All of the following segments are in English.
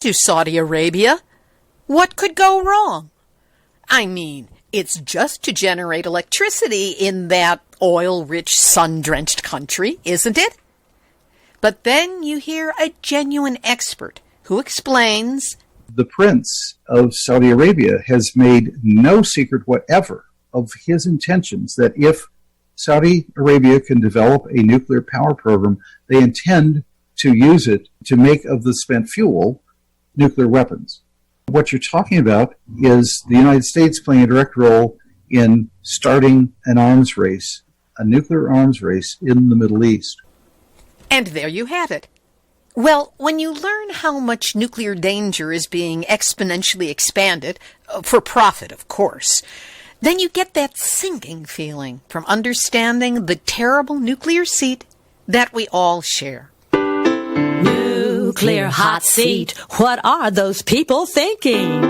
to Saudi Arabia. What could go wrong? I mean, it's just to generate electricity in that oil-rich, sun-drenched country, isn't it? But then you hear a genuine expert who explains, the Prince of Saudi Arabia has made no secret whatever of his intentions that if Saudi Arabia can develop a nuclear power program, they intend to use it to make of the spent fuel nuclear weapons. What you're talking about is the United States playing a direct role in starting an arms race, a nuclear arms race in the Middle East. And there you have it. Well, when you learn how much nuclear danger is being exponentially expanded, for profit, of course, then you get that sinking feeling from understanding the terrible nuclear seat that we all share. Nuclear hot seat, what are those people thinking?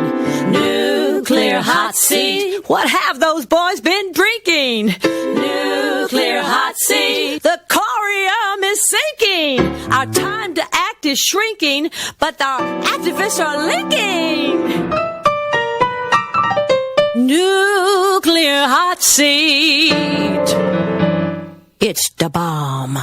Nuclear hot seat, what have those boys been drinking? Nuclear hot seat, the corium is sinking. Our time to act is shrinking, but our activists are linking. Nuclear hot seat, it's the bomb.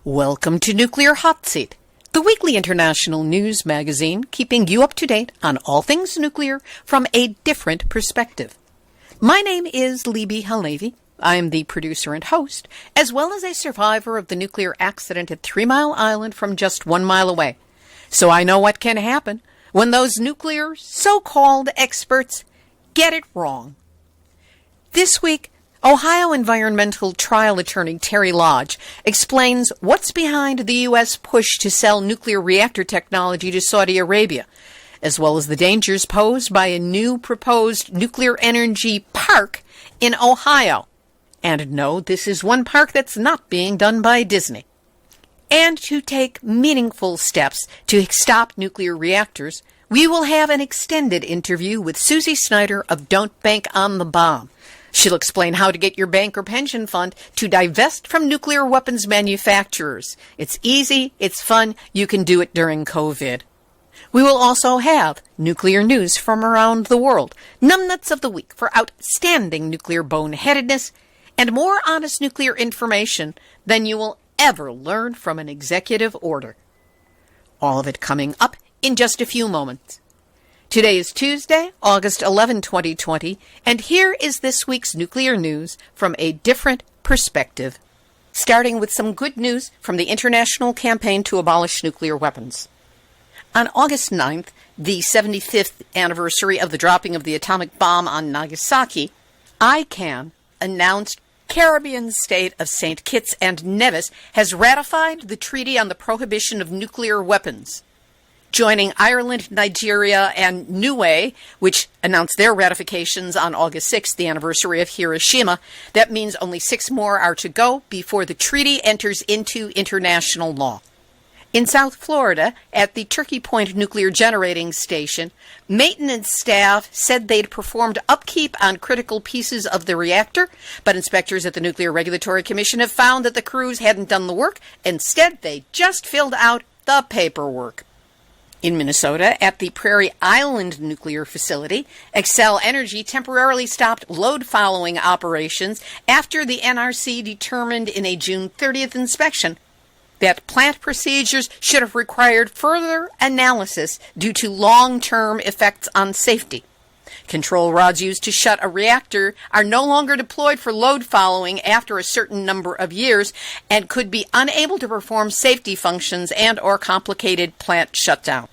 Welcome to Nuclear Hot Seat, the weekly international news magazine keeping you up to date on all things nuclear from a different perspective. My name is Libby Halevi. I am the producer and host, as well as a survivor of the nuclear accident at 3 Mile Island from just 1 mile away. So I know what can happen when those nuclear so-called experts get it wrong. This week, Ohio environmental trial attorney Terry Lodge explains what's behind the U.S. push to sell nuclear reactor technology to Saudi Arabia, as well as the dangers posed by a new proposed nuclear energy park in Ohio. And no, this is one park that's not being done by Disney. And to take meaningful steps to stop nuclear reactors, we will have an extended interview with Susie Snyder of Don't Bank on the Bomb. She'll explain how to get your bank or pension fund to divest from nuclear weapons manufacturers. It's easy, it's fun, you can do it during COVID. We will also have nuclear news from around the world, numbnuts of the week for outstanding nuclear boneheadedness, and more honest nuclear information than you will ever learn from an executive order. All of it coming up in just a few moments. Today is Tuesday, August 11, 2020, and here is this week's nuclear news from a different perspective. Starting with some good news from the international campaign to abolish nuclear weapons. On August 9th, the 75th anniversary of the dropping of the atomic bomb on Nagasaki, ICANN announced Caribbean state of St. Kitts and Nevis has ratified the Treaty on the Prohibition of Nuclear Weapons. Joining Ireland, Nigeria, and Niue, which announced their ratifications on August 6th, the anniversary of Hiroshima. That means only 6 more are to go before the treaty enters into international law. In South Florida, at the Turkey Point Nuclear Generating Station, maintenance staff said they'd performed upkeep on critical pieces of the reactor, but inspectors at the Nuclear Regulatory Commission have found that the crews hadn't done the work. Instead, they just filled out the paperwork. In Minnesota, at the Prairie Island Nuclear Facility, Xcel Energy temporarily stopped load-following operations after the NRC determined in a June 30th inspection that plant procedures should have required further analysis due to long-term effects on safety. Control rods used to shut a reactor are no longer deployed for load following after a certain number of years and could be unable to perform safety functions and/or complicated plant shutdown.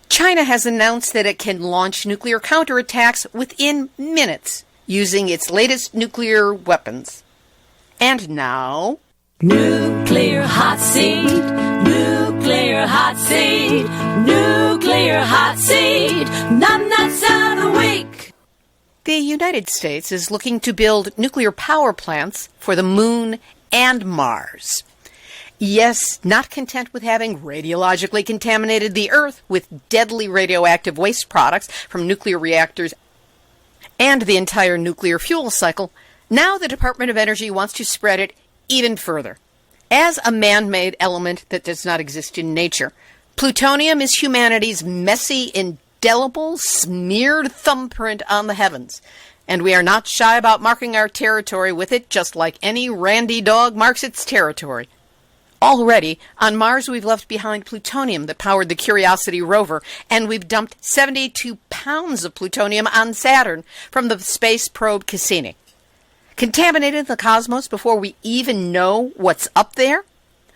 China has announced that it can launch nuclear counterattacks within minutes using its latest nuclear weapons. And now, Nuclear hot seat, nuclear hot seat, nuclear hot seat, numbnuts of the week. The United States is looking to build nuclear power plants for the moon and Mars. Yes, not content with having radiologically contaminated the Earth with deadly radioactive waste products from nuclear reactors and the entire nuclear fuel cycle, now the Department of Energy wants to spread it even further. As a man-made element that does not exist in nature, plutonium is humanity's messy, indelible, smeared thumbprint on the heavens. And we are not shy about marking our territory with it, just like any randy dog marks its territory. Already, on Mars, we've left behind plutonium that powered the Curiosity rover, and we've dumped 72 pounds of plutonium on Saturn from the space probe Cassini. Contaminated the cosmos before we even know what's up there?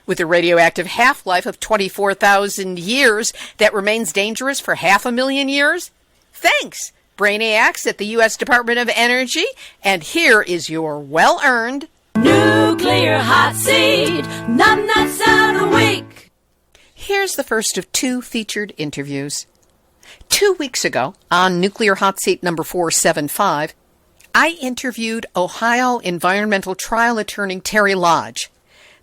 With a radioactive half-life of 24,000 years that remains dangerous for 500,000 years? Thanks, brainiacs at the U.S. Department of Energy, and here is your well-earned Nuclear Hot Seat, numbnuts out a week. Here's the first of 2 featured interviews. 2 weeks ago, on Nuclear Hot Seat number 475, I interviewed Ohio environmental trial attorney Terry Lodge.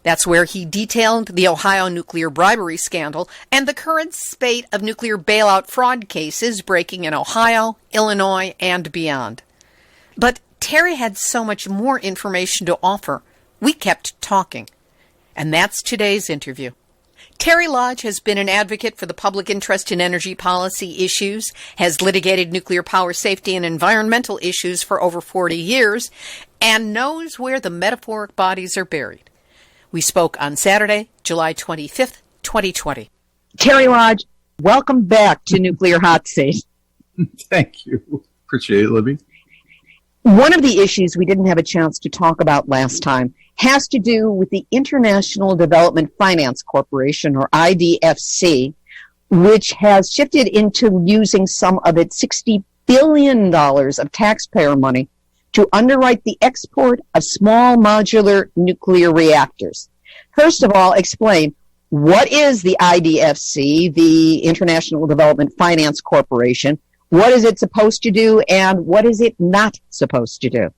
That's where he detailed the Ohio nuclear bribery scandal and the current spate of nuclear bailout fraud cases breaking in Ohio, Illinois, and beyond. But Terry had so much more information to offer, we kept talking. And that's today's interview. Terry Lodge has been an advocate for the public interest in energy policy issues, has litigated nuclear power safety and environmental issues for over 40 years, and knows where the metaphoric bodies are buried. We spoke on Saturday, July 25th, 2020. Terry Lodge, welcome back to Nuclear Hot Seat. Thank you. Appreciate it, Libby. One of the issues we didn't have a chance to talk about last time has to do with the International Development Finance Corporation, or IDFC, which has shifted into using some of its $60 billion of taxpayer money to underwrite the export of small modular nuclear reactors. First of all, explain, what is the IDFC, the International Development Finance Corporation? What is it supposed to do, and what is it not supposed to do?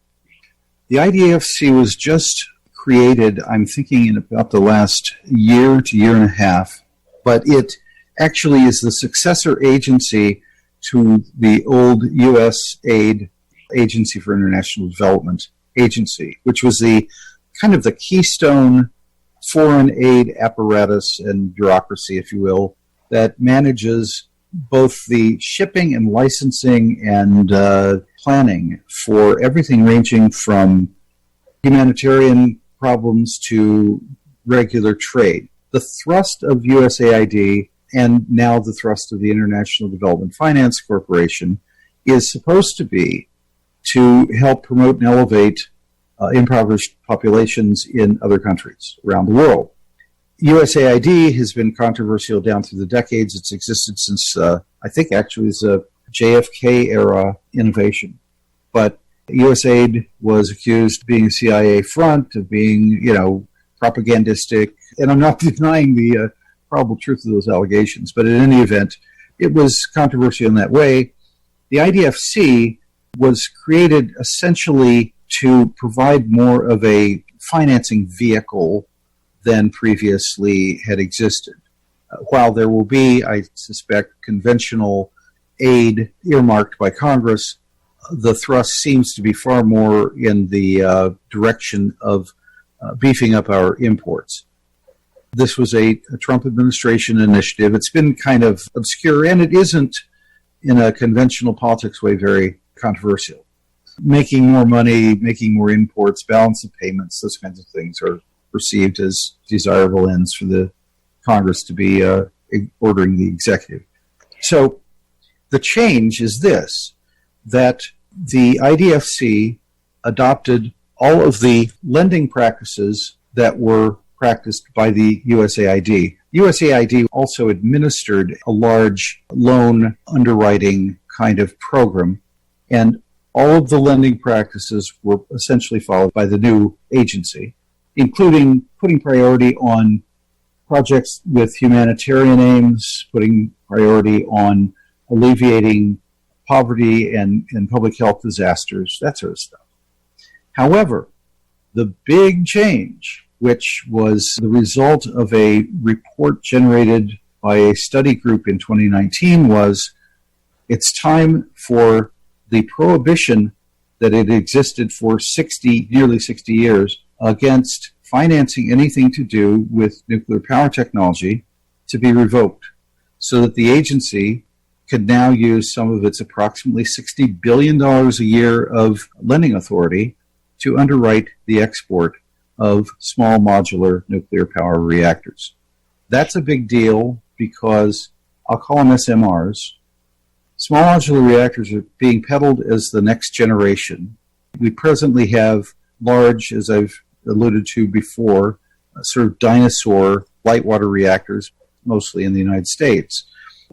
The IDFC was just created, I'm thinking, in about the last year to year and a half, but it actually is the successor agency to the old U.S. Aid Agency for International Development Agency, which was the kind of the keystone foreign aid apparatus and bureaucracy, if you will, that manages both the shipping and licensing and planning for everything ranging from humanitarian problems to regular trade. The thrust of USAID, and now the thrust of the International Development Finance Corporation, is supposed to be to help promote and elevate impoverished populations in other countries around the world. USAID has been controversial down through the decades. It's existed since, I think actually it's a JFK era innovation. But USAID was accused of being a CIA front, of being, propagandistic. And I'm not denying the probable truth of those allegations. But in any event, it was controversial in that way. The IDFC was created essentially to provide more of a financing vehicle than previously had existed. While there will be, I suspect, conventional aid earmarked by Congress, the thrust seems to be far more in the direction of beefing up our imports. This was a Trump administration initiative. It's been kind of obscure, and it isn't, in a conventional politics way, very controversial. Making more money, making more imports, balance of payments, those kinds of things are perceived as desirable ends for the Congress to be ordering the executive. So the change is this, that the IDFC adopted all of the lending practices that were practiced by the USAID. USAID also administered a large loan underwriting kind of program, and all of the lending practices were essentially followed by the new agency, including putting priority on projects with humanitarian aims, putting priority on alleviating poverty and public health disasters, that sort of stuff. However, the big change, which was the result of a report generated by a study group in 2019, was it's time for the prohibition that had existed for nearly 60 years against financing anything to do with nuclear power technology to be revoked so that the agency could now use some of its approximately $60 billion a year of lending authority to underwrite the export of small modular nuclear power reactors. That's a big deal because I'll call them SMRs. Small modular reactors are being peddled as the next generation. We presently have large, as I've alluded to before, sort of dinosaur light water reactors, mostly in the United States.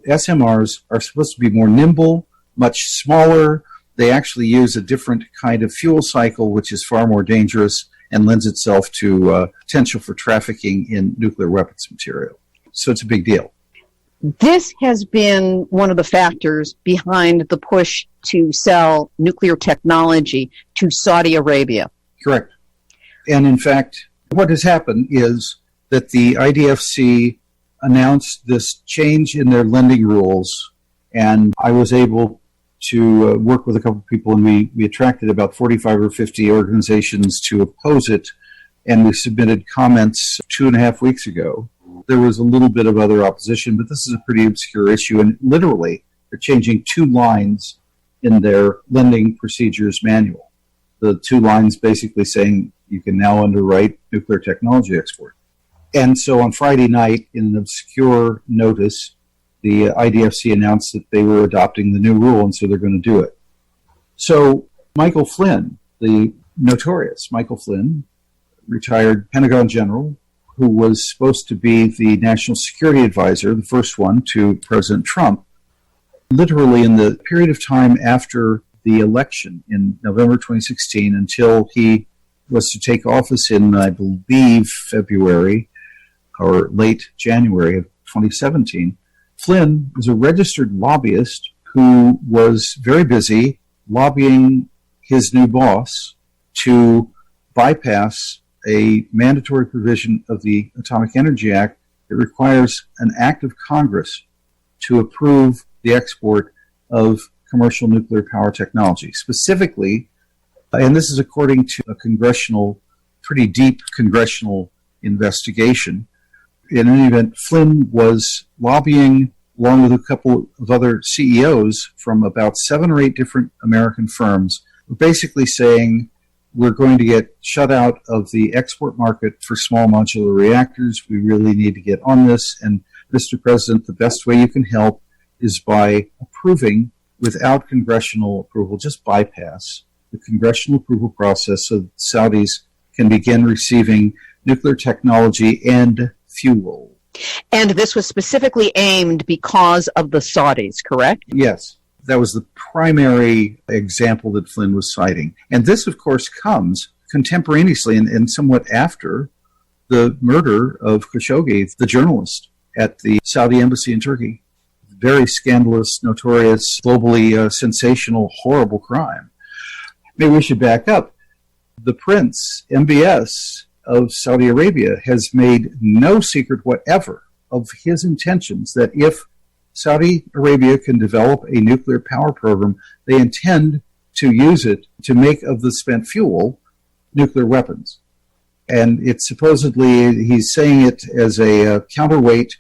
SMRs are supposed to be more nimble, much smaller. They actually use a different kind of fuel cycle, which is far more dangerous and lends itself to potential for trafficking in nuclear weapons material. So it's a big deal. This has been one of the factors behind the push to sell nuclear technology to Saudi Arabia. Correct. And in fact, what has happened is that the IDFC announced this change in their lending rules, and I was able to work with a couple of people, and we attracted about 45 or 50 organizations to oppose it, and we submitted comments 2.5 weeks ago. There was a little bit of other opposition, but this is a pretty obscure issue, and literally they're changing 2 lines in their lending procedures manual. The 2 lines basically saying you can now underwrite nuclear technology export. And so on Friday night, in an obscure notice, the IDFC announced that they were adopting the new rule, and so they're going to do it. So Michael Flynn, the notorious Michael Flynn, retired Pentagon general, who was supposed to be the national security advisor, the first one to President Trump, literally in the period of time after the election in November 2016 until he was to take office in, I believe, February or late January of 2017, Flynn was a registered lobbyist who was very busy lobbying his new boss to bypass a mandatory provision of the Atomic Energy Act that requires an act of Congress to approve the export of commercial nuclear power technology. Specifically, and this is according to a pretty deep congressional investigation, in any event, Flynn was lobbying along with a couple of other CEOs from about 7 or 8 different American firms, basically saying we're going to get shut out of the export market for small modular reactors. We really need to get on this. And Mr. President, the best way you can help is by approving without congressional approval, just bypass the congressional approval process so that Saudis can begin receiving nuclear technology and fuel. And this was specifically aimed because of the Saudis, correct? Yes. That was the primary example that Flynn was citing. And this, of course, comes contemporaneously and somewhat after the murder of Khashoggi, the journalist, at the Saudi embassy in Turkey. Very scandalous, notorious, globally sensational, horrible crime. Maybe we should back up. The Prince, MBS, of Saudi Arabia has made no secret whatever of his intentions that if Saudi Arabia can develop a nuclear power program, they intend to use it to make of the spent fuel nuclear weapons. And it's supposedly, he's saying it as a counterweight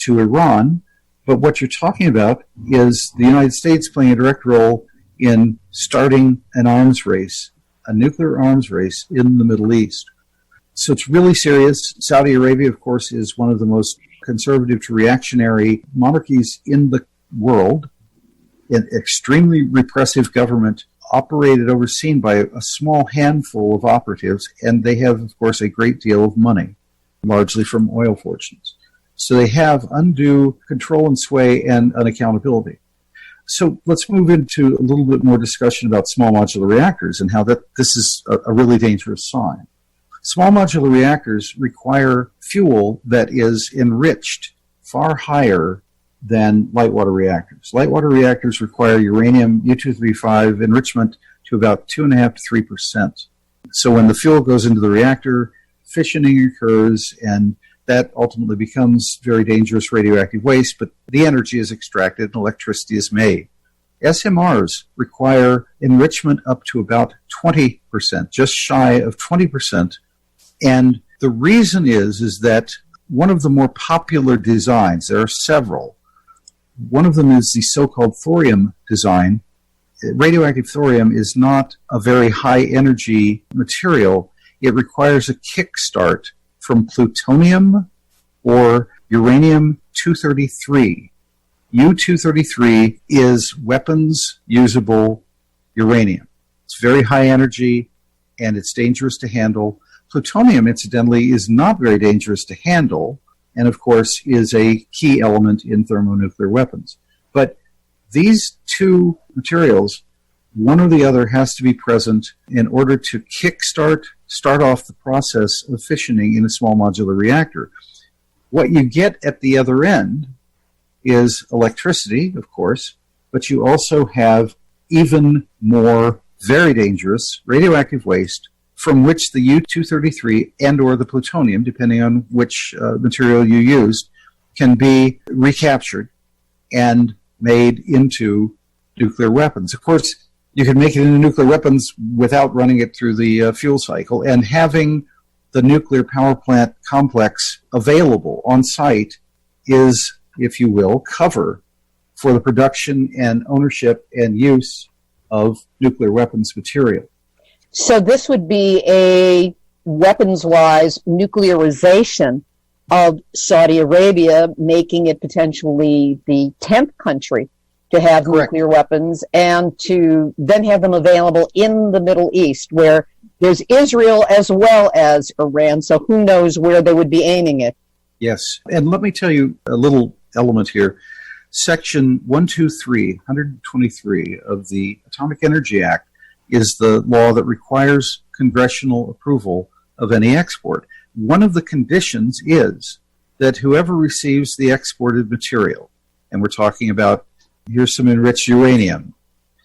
to Iran, but what you're talking about is the United States playing a direct role in starting an arms race, a nuclear arms race in the Middle East. So it's really serious. Saudi Arabia, of course, is one of the most conservative to reactionary monarchies in the world, an extremely repressive government operated, overseen by a small handful of operatives, and they have, of course, a great deal of money, largely from oil fortunes. So they have undue control and sway and unaccountability. So let's move into a little bit more discussion about small modular reactors and how this is a really dangerous sign. Small modular reactors require fuel that is enriched far higher than light water reactors. Light water reactors require uranium U-235 enrichment to about 2.5 to 3%. So when the fuel goes into the reactor, fissioning occurs, and that ultimately becomes very dangerous radioactive waste, but the energy is extracted and electricity is made. SMRs require enrichment up to about 20%, just shy of 20%, and The reason is that one of the more popular designs, there are several, one of them is the so-called thorium design. Radioactive thorium is not a very high energy material. It requires a kickstart from plutonium or uranium-233. U-233 is weapons usable uranium. It's very high energy and it's dangerous to handle. Plutonium, incidentally, is not very dangerous to handle and, of course, is a key element in thermonuclear weapons. But these two materials, one or the other, has to be present in order to start off the process of fissioning in a small modular reactor. What you get at the other end is electricity, of course, but you also have even more very dangerous radioactive waste from which the U-233 and or the plutonium, depending on which material you used, can be recaptured and made into nuclear weapons. Of course, you can make it into nuclear weapons without running it through the fuel cycle, and having the nuclear power plant complex available on site is, if you will, cover for the production and ownership and use of nuclear weapons material. So this would be a weapons-wise nuclearization of Saudi Arabia, making it potentially the 10th country to have Correct. Nuclear weapons and to then have them available in the Middle East, where there's Israel as well as Iran, so who knows where they would be aiming it. Yes, and let me tell you a little element here. Section 123 of the Atomic Energy Act is the law that requires congressional approval of any export. One of the conditions is that whoever receives the exported material, and we're talking about, here's some enriched uranium,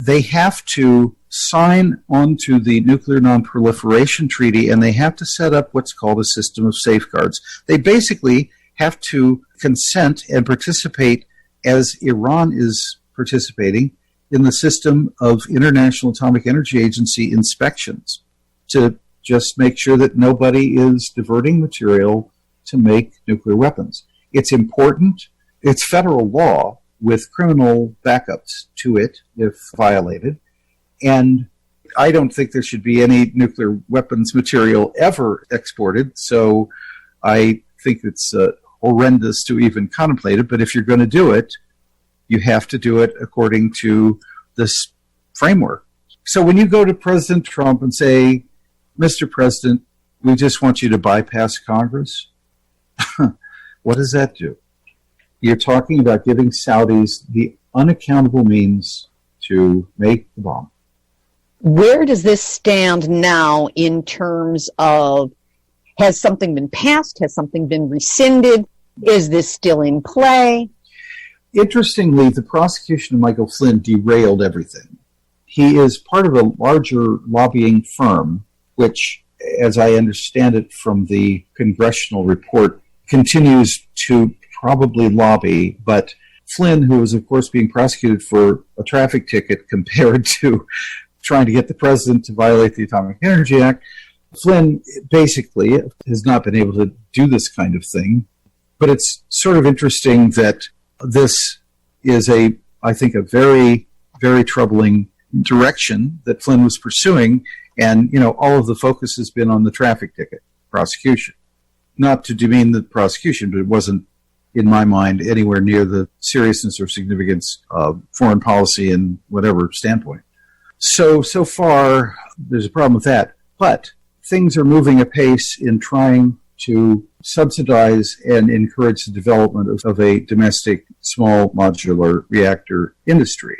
they have to sign onto the Nuclear Non-Proliferation Treaty, and they have to set up what's called a system of safeguards. They basically have to consent and participate, as Iran is participating, in the system of International Atomic Energy Agency inspections to just make sure that nobody is diverting material to make nuclear weapons. It's important. It's federal law with criminal backups to it if violated. And I don't think there should be any nuclear weapons material ever exported, so I think it's horrendous to even contemplate it. But if you're going to do it, you have to do it according to this framework. So when you go to President Trump and say, Mr. President, we just want you to bypass Congress, what does that do? You're talking about giving Saudis the unaccountable means to make the bomb. Where does this stand now in terms of, has something been passed? Has something been rescinded? Is this still in play? Interestingly, the prosecution of Michael Flynn derailed everything. He is part of a larger lobbying firm, which, as I understand it from the congressional report, continues to probably lobby. But Flynn, who is, of course, being prosecuted for a traffic ticket compared to trying to get the president to violate the Atomic Energy Act, Flynn basically has not been able to do this kind of thing. But it's sort of interesting that this is I think, a very, very troubling direction that Flynn was pursuing. And, all of the focus has been on the traffic ticket prosecution. Not to demean the prosecution, but it wasn't, in my mind, anywhere near the seriousness or significance of foreign policy and whatever standpoint. So far, there's a problem with that. But things are moving apace in trying to subsidize and encourage the development of a domestic small modular reactor industry.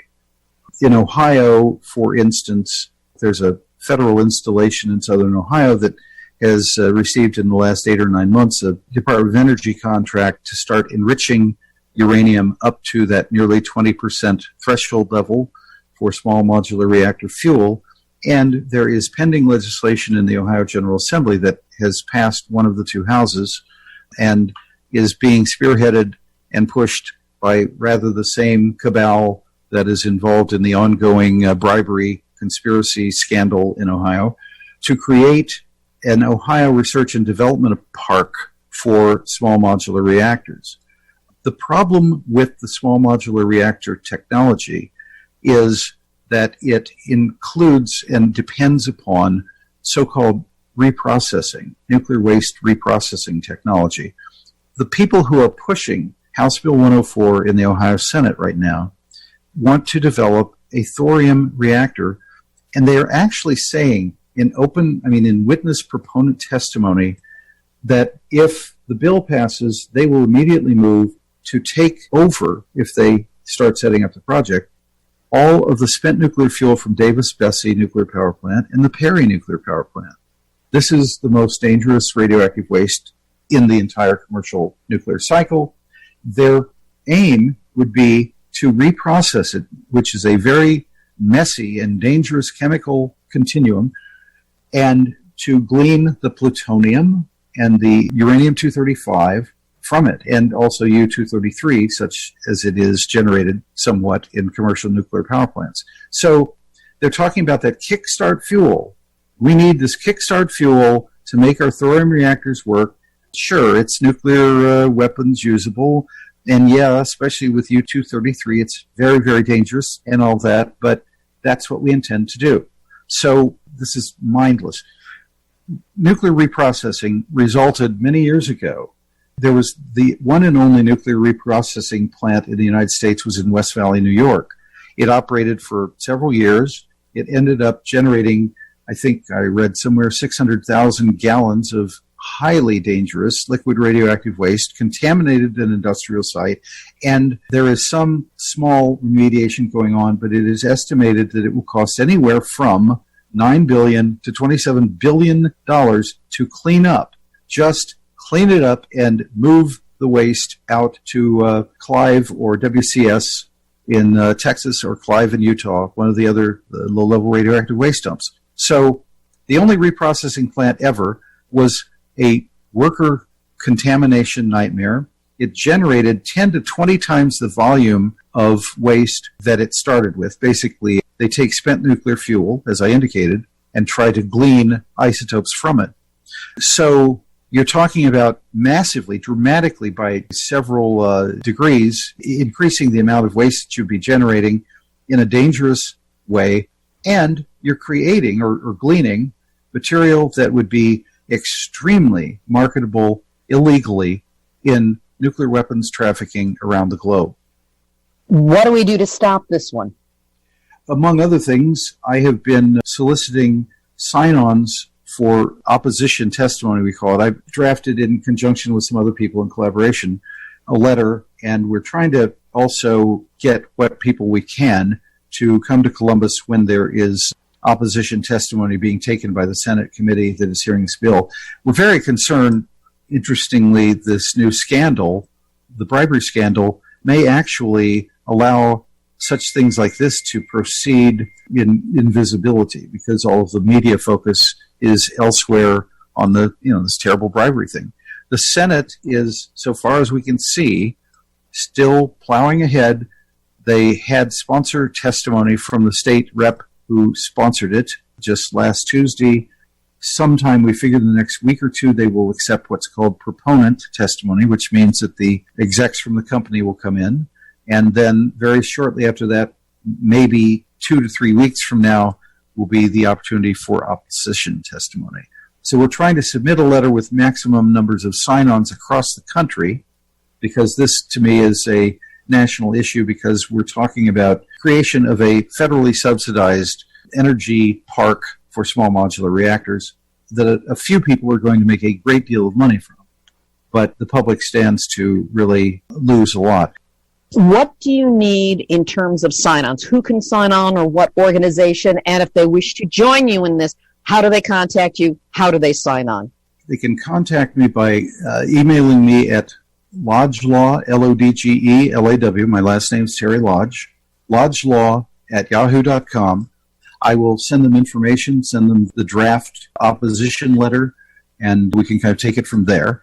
In Ohio, for instance, there's a federal installation in southern Ohio that has received in the last 8 or 9 months a Department of Energy contract to start enriching uranium up to that nearly 20% threshold level for small modular reactor fuel. And there is pending legislation in the Ohio General Assembly that has passed one of the two houses and is being spearheaded and pushed by rather the same cabal that is involved in the ongoing bribery conspiracy scandal in Ohio to create an Ohio research and development park for small modular reactors. The problem with the small modular reactor technology is that it includes and depends upon so-called reprocessing, nuclear waste reprocessing technology. The people who are pushing House Bill 104 in the Ohio Senate right now want to develop a thorium reactor, and they are actually saying in witness proponent testimony that if the bill passes, they will immediately move to take over, if they start setting up the project, all of the spent nuclear fuel from Davis-Besse nuclear power plant and the Perry nuclear power plant. This is the most dangerous radioactive waste in the entire commercial nuclear cycle. Their aim would be to reprocess it, which is a very messy and dangerous chemical continuum, and to glean the plutonium and the uranium-235 from it, and also U-233, such as it is generated somewhat in commercial nuclear power plants. So they're talking about that kickstart fuel. We need this kickstart fuel to make our thorium reactors work. Sure, it's nuclear weapons usable, and yeah, especially with U-233, it's very, very dangerous and all that, but that's what we intend to do. So this is mindless. Nuclear reprocessing resulted many years ago. There was the one and only nuclear reprocessing plant in the United States was in West Valley, New York. It operated for several years. It ended up generating, I think I read somewhere, 600,000 gallons of highly dangerous liquid radioactive waste, contaminated an industrial site, and there is some small remediation going on, but it is estimated that it will cost anywhere from $9 billion to $27 billion to clean up. Just clean it up and move the waste out to Clive or WCS in Texas, or Clive in Utah, one of the other low-level radioactive waste dumps. So the only reprocessing plant ever was a worker contamination nightmare. It generated 10 to 20 times the volume of waste that it started with. Basically, they take spent nuclear fuel, as I indicated, and try to glean isotopes from it. So you're talking about massively, dramatically, by several degrees, increasing the amount of waste that you'd be generating in a dangerous way, and you're creating or gleaning material that would be extremely marketable illegally in nuclear weapons trafficking around the globe. What do we do to stop this one? Among other things, I have been soliciting sign-ons for opposition testimony, we call it. I've drafted, in conjunction with some other people in collaboration, a letter, and we're trying to also get what people we can to come to Columbus when there is opposition testimony being taken by the Senate committee that is hearing this bill. We're very concerned, interestingly, this new scandal, the bribery scandal, may actually allow such things like this to proceed in invisibility, because all of the media focus is elsewhere on the, this terrible bribery thing. The Senate is, so far as we can see, still plowing ahead. They had sponsor testimony from the state rep who sponsored it just last Tuesday. Sometime, we figure the next week or two, they will accept what's called proponent testimony, which means that the execs from the company will come in. And then very shortly after that, maybe 2 to 3 weeks from now, will be the opportunity for opposition testimony. So we're trying to submit a letter with maximum numbers of sign-ons across the country, because this, to me, is a national issue, because we're talking about creation of a federally subsidized energy park for small modular reactors that a few people are going to make a great deal of money from. But the public stands to really lose a lot. What do you need in terms of sign-ons? Who can sign on, or what organization? And if they wish to join you in this, how do they contact you? How do they sign on? They can contact me by emailing me at lodgelaw, Lodgelaw, my last name is Terry Lodge, lodgelaw@yahoo.com. I will send them information, send them the draft opposition letter, and we can kind of take it from there.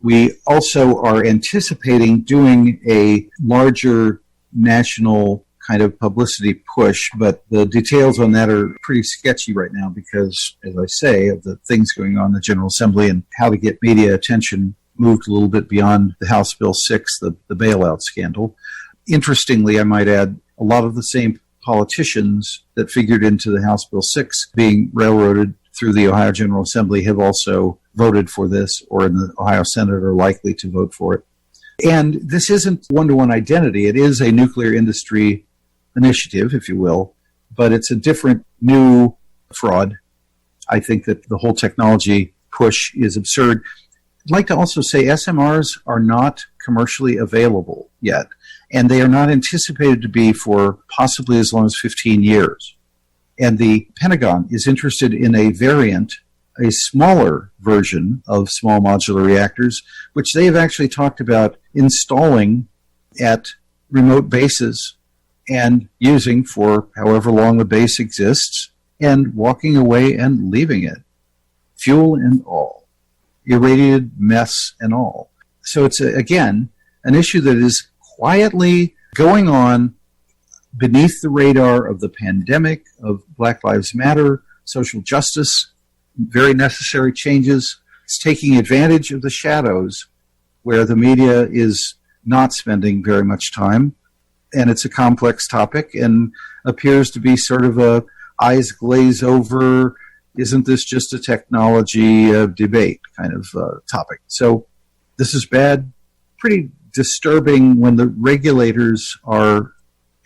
We also are anticipating doing a larger national kind of publicity push, but the details on that are pretty sketchy right now because, as I say, of the things going on in the General Assembly and how to get media attention moved a little bit beyond the House Bill 6, the bailout scandal. Interestingly, I might add, a lot of the same politicians that figured into the House Bill 6 being railroaded through the Ohio General Assembly have also voted for this, or in the Ohio Senate are likely to vote for it. And this isn't one-to-one identity. It is a nuclear industry initiative, if you will, but it's a different new fraud. I think that the whole technology push is absurd. I'd like to also say SMRs are not commercially available yet, and they are not anticipated to be for possibly as long as 15 years. And the Pentagon is interested in a variant, a smaller version of small modular reactors, which they have actually talked about installing at remote bases and using for however long the base exists and walking away and leaving it, fuel and all, irradiated mess and all. So it's, again, an issue that is quietly going on beneath the radar of the pandemic, of Black Lives Matter, social justice, very necessary changes. It's taking advantage of the shadows where the media is not spending very much time. And it's a complex topic and appears to be sort of a eyes glaze over, isn't this just a technology debate kind of topic. So this is bad, pretty disturbing when the regulators are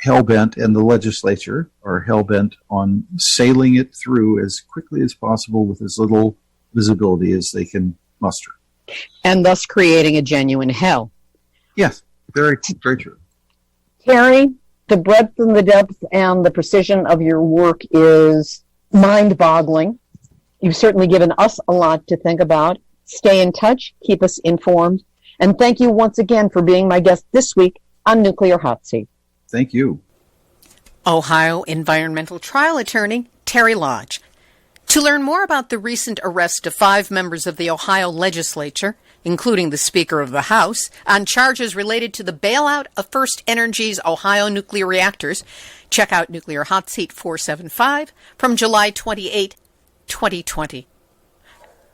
hell-bent and the legislature are hell-bent on sailing it through as quickly as possible with as little visibility as they can muster. And thus creating a genuine hell. Yes, very, very true. Terry, the breadth and the depth and the precision of your work is mind-boggling. You've certainly given us a lot to think about. Stay in touch, keep us informed, and thank you once again for being my guest this week on Nuclear Hot Seat. Thank you. Ohio environmental trial attorney Terry Lodge. To learn more about the recent arrest of 5 members of the Ohio legislature, including the Speaker of the House, on charges related to the bailout of First Energy's Ohio nuclear reactors, check out Nuclear Hot Seat 475 from July 28, 2020.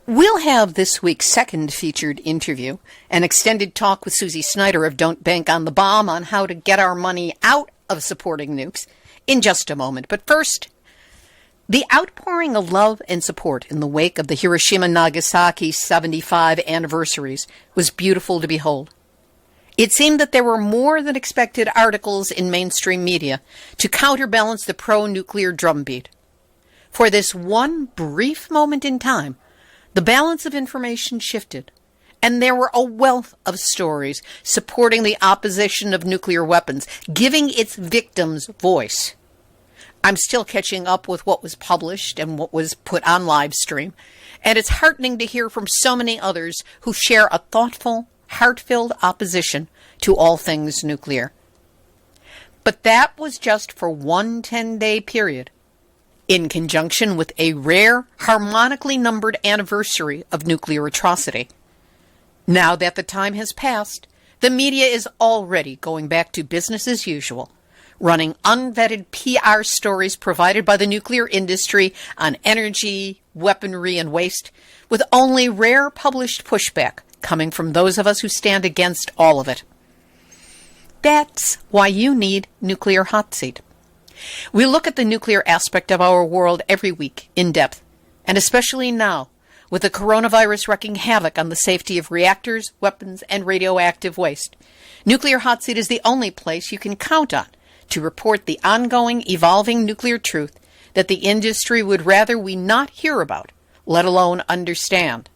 We'll have this week's second featured interview, an extended talk with Susie Snyder of Don't Bank on the Bomb on how to get our money out of supporting nukes, in just a moment. But first, the outpouring of love and support in the wake of the Hiroshima-Nagasaki 75 anniversaries was beautiful to behold. It seemed that there were more than expected articles in mainstream media to counterbalance the pro-nuclear drumbeat. For this one brief moment in time, the balance of information shifted, and there were a wealth of stories supporting the opposition of nuclear weapons, giving its victims voice. I'm still catching up with what was published and what was put on live stream, and it's heartening to hear from so many others who share a thoughtful, heart-filled opposition to all things nuclear. But that was just for one 10-day period, in conjunction with a rare, harmonically numbered anniversary of nuclear atrocity. Now that the time has passed, the media is already going back to business as usual, running unvetted PR stories provided by the nuclear industry on energy, weaponry, and waste, with only rare published pushback coming from those of us who stand against all of it. That's why you need Nuclear Hot Seat. We look at the nuclear aspect of our world every week in depth, and especially now, with the coronavirus wreaking havoc on the safety of reactors, weapons, and radioactive waste. Nuclear Hot Seat is the only place you can count on to report the ongoing, evolving nuclear truth that the industry would rather we not hear about, let alone understand.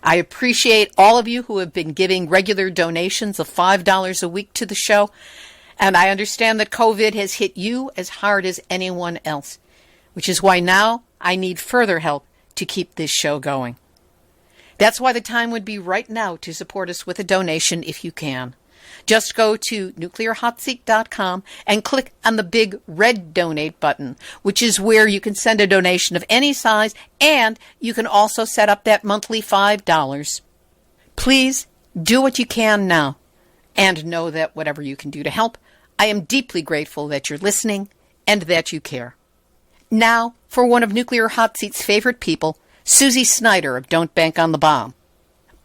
I appreciate all of you who have been giving regular donations of $5 a week to the show, and I understand that COVID has hit you as hard as anyone else, which is why now I need further help to keep this show going. That's why the time would be right now to support us with a donation if you can. Just go to nuclearhotseat.com and click on the big red donate button, which is where you can send a donation of any size, and you can also set up that monthly $5. Please do what you can now, and know that whatever you can do to help, I am deeply grateful that you're listening and that you care. Now, for one of Nuclear Hot Seat's favorite people, Susie Snyder of Don't Bank on the Bomb.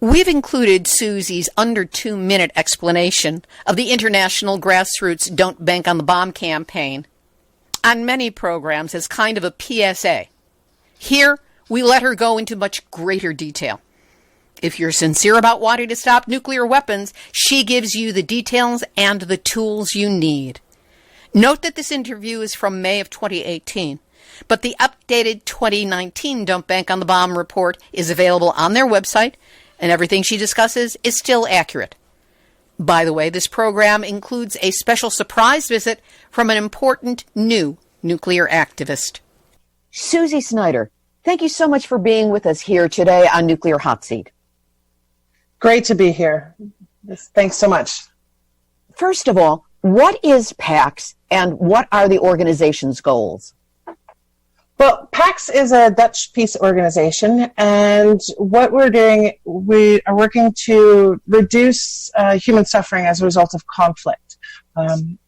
We've included Susie's under 2-minute explanation of the international grassroots Don't Bank on the Bomb campaign on many programs as kind of a PSA. Here, we let her go into much greater detail. If you're sincere about wanting to stop nuclear weapons, she gives you the details and the tools you need. Note that this interview is from May of 2018, but the updated 2019 Don't Bank on the Bomb report is available on their website, and everything she discusses is still accurate. By the way, this program includes a special surprise visit from an important new nuclear activist. Susie Snyder, thank you so much for being with us here today on Nuclear Hot Seat. Great to be here. Thanks so much. First of all, what is PAX and what are the organization's goals? Well, PAX is a Dutch peace organization, and what we're doing, we are working to reduce human suffering as a result of conflict.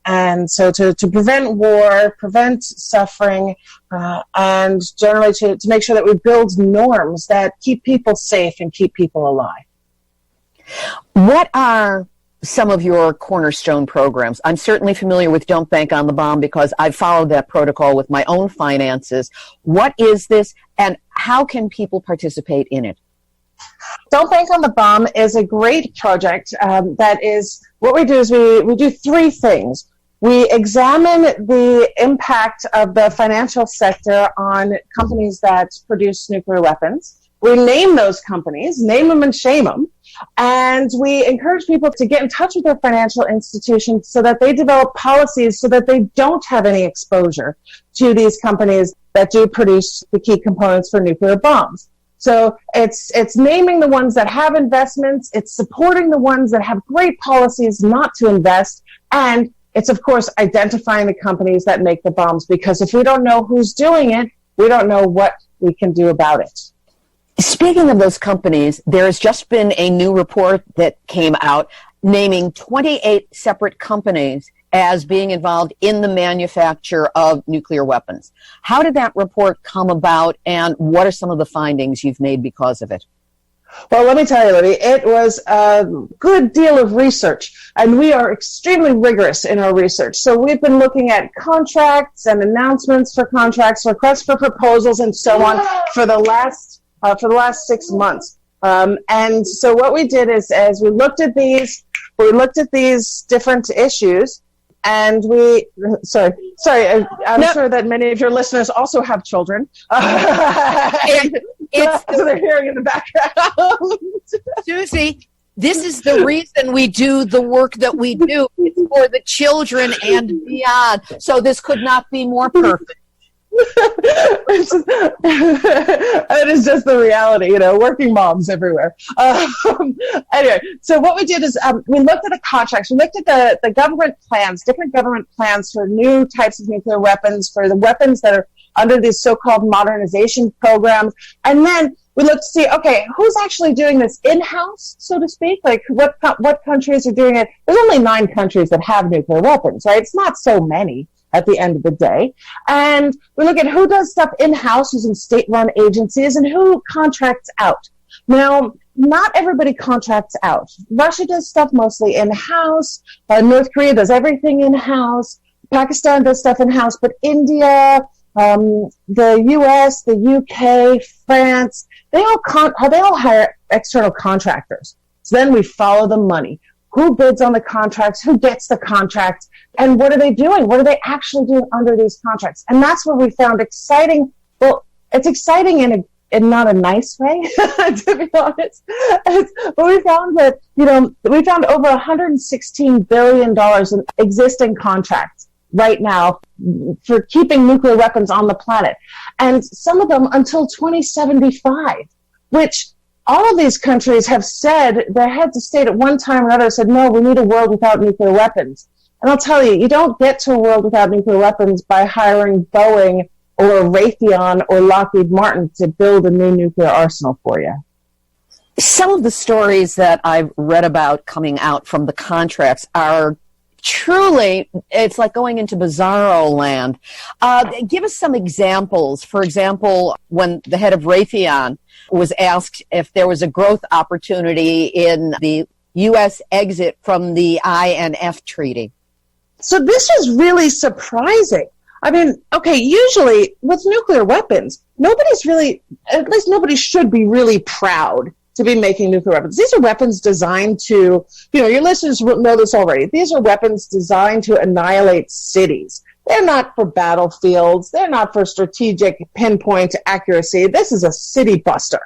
And so to prevent war, prevent suffering, and generally to make sure that we build norms that keep people safe and keep people alive. What are some of your cornerstone programs? I'm certainly familiar with Don't Bank on the Bomb because I've followed that protocol with my own finances. What is this and how can people participate in it? Don't Bank on the Bomb is a great project that is, what we do is we do three things. We examine the impact of the financial sector on companies that produce nuclear weapons. We name those companies, name them and shame them. And we encourage people to get in touch with their financial institutions so that they develop policies so that they don't have any exposure to these companies that do produce the key components for nuclear bombs. So it's naming the ones that have investments, it's supporting the ones that have great policies not to invest, and it's, of course, identifying the companies that make the bombs, because if we don't know who's doing it, we don't know what we can do about it. Speaking of those companies, there has just been a new report that came out naming 28 separate companies as being involved in the manufacture of nuclear weapons. How did that report come about, and what are some of the findings you've made because of it? Well, let me tell you, Libby, it was a good deal of research, and we are extremely rigorous in our research. So we've been looking at contracts and announcements for contracts, requests for proposals, and so on for the last 6 months. And so what we did is, as we looked at these different issues, and I'm sure that many of your listeners also have children. So they're hearing in the background. Susie, this is the reason we do the work that we do. It's for the children and beyond. So this could not be more perfect. It is just the reality, working moms everywhere. Anyway, so what we did is we looked at the contracts, we looked at the government plans, different government plans for new types of nuclear weapons, for the weapons that are under these so-called modernization programs, and then we looked to see, okay, who's actually doing this in-house, so to speak? Like, what countries are doing it? There's only 9 countries that have nuclear weapons, right? It's not so many at the end of the day. And we look at who does stuff in-house using state-run agencies and who contracts out. Now, not everybody contracts out. Russia does stuff mostly in-house. North Korea does everything in-house. Pakistan does stuff in-house. But India, the U.S., the U.K., France, they all hire external contractors. So then we follow the money. Who bids on the contracts? Who gets the contracts? And what are they doing? What are they actually doing under these contracts? And that's where we found exciting. Well, it's exciting in not a nice way, to be honest. But we found that, we found over $116 billion in existing contracts right now for keeping nuclear weapons on the planet. And some of them until 2075, which all of these countries have said, their heads of state at one time or another said, no, we need a world without nuclear weapons. And I'll tell you, you don't get to a world without nuclear weapons by hiring Boeing or Raytheon or Lockheed Martin to build a new nuclear arsenal for you. Some of the stories that I've read about coming out from the contracts are truly, it's like going into bizarro land. Give us some examples. For example, when the head of Raytheon was asked if there was a growth opportunity in the U.S. exit from the INF treaty. So this was really surprising. I mean, okay, usually with nuclear weapons, nobody's really, at least nobody should be really proud to be making nuclear weapons. These are weapons designed to, your listeners know this already. These are weapons designed to annihilate cities. They're not for battlefields. They're not for strategic pinpoint accuracy. This is a city buster.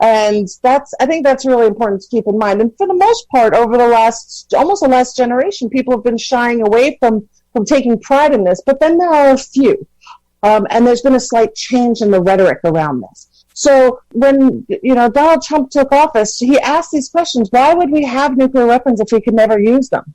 And I think that's really important to keep in mind. And for the most part, over almost the last generation, people have been shying away from taking pride in this. But then there are a few. And there's been a slight change in the rhetoric around this. So when, Donald Trump took office, he asked these questions. Why would we have nuclear weapons if we could never use them?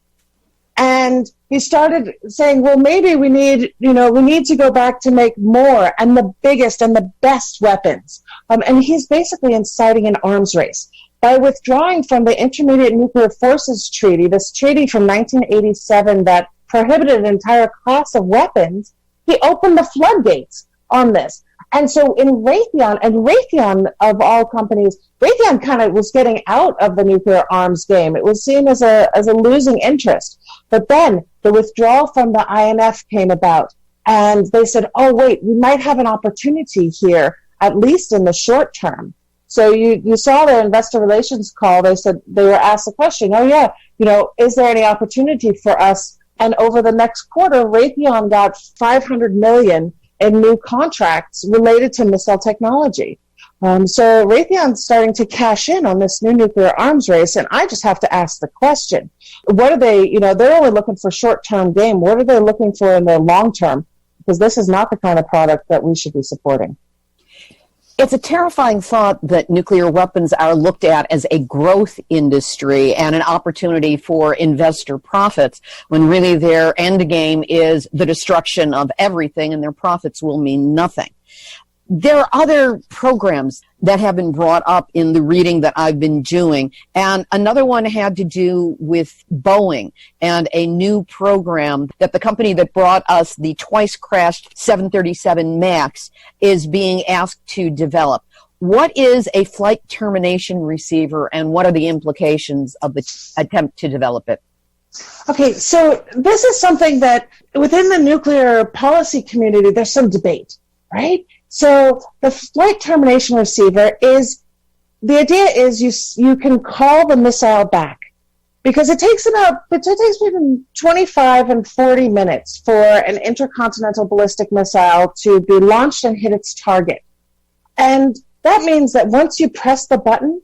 And he started saying, well, maybe we need to go back to make more and the biggest and the best weapons. And he's basically inciting an arms race. By withdrawing from the Intermediate Nuclear Forces Treaty, this treaty from 1987 that prohibited an entire class of weapons, he opened the floodgates on this. And so in Raytheon of all companies, Raytheon kind of was getting out of the nuclear arms game. It was seen as a losing interest. But then the withdrawal from the INF came about, and they said, oh, wait, we might have an opportunity here, at least in the short term. So you saw their investor relations call. They said they were asked the question, oh, yeah, is there any opportunity for us? And over the next quarter, Raytheon got $500 million in new contracts related to missile technology. So Raytheon's starting to cash in on this new nuclear arms race, and I just have to ask the question, what are they, they're only looking for short-term gain. What are they looking for in their long-term? Because this is not the kind of product that we should be supporting. It's a terrifying thought that nuclear weapons are looked at as a growth industry and an opportunity for investor profits, when really their end game is the destruction of everything and their profits will mean nothing. There are other programs that have been brought up in the reading that I've been doing, and another one had to do with Boeing and a new program that the company that brought us the twice-crashed 737 MAX is being asked to develop. What is a flight termination receiver, and what are the implications of the attempt to develop it? Okay, so this is something that within the nuclear policy community, there's some debate, right? So the flight termination receiver the idea is you can call the missile back, because it takes between 25 and 40 minutes for an intercontinental ballistic missile to be launched and hit its target. And that means that once you press the button,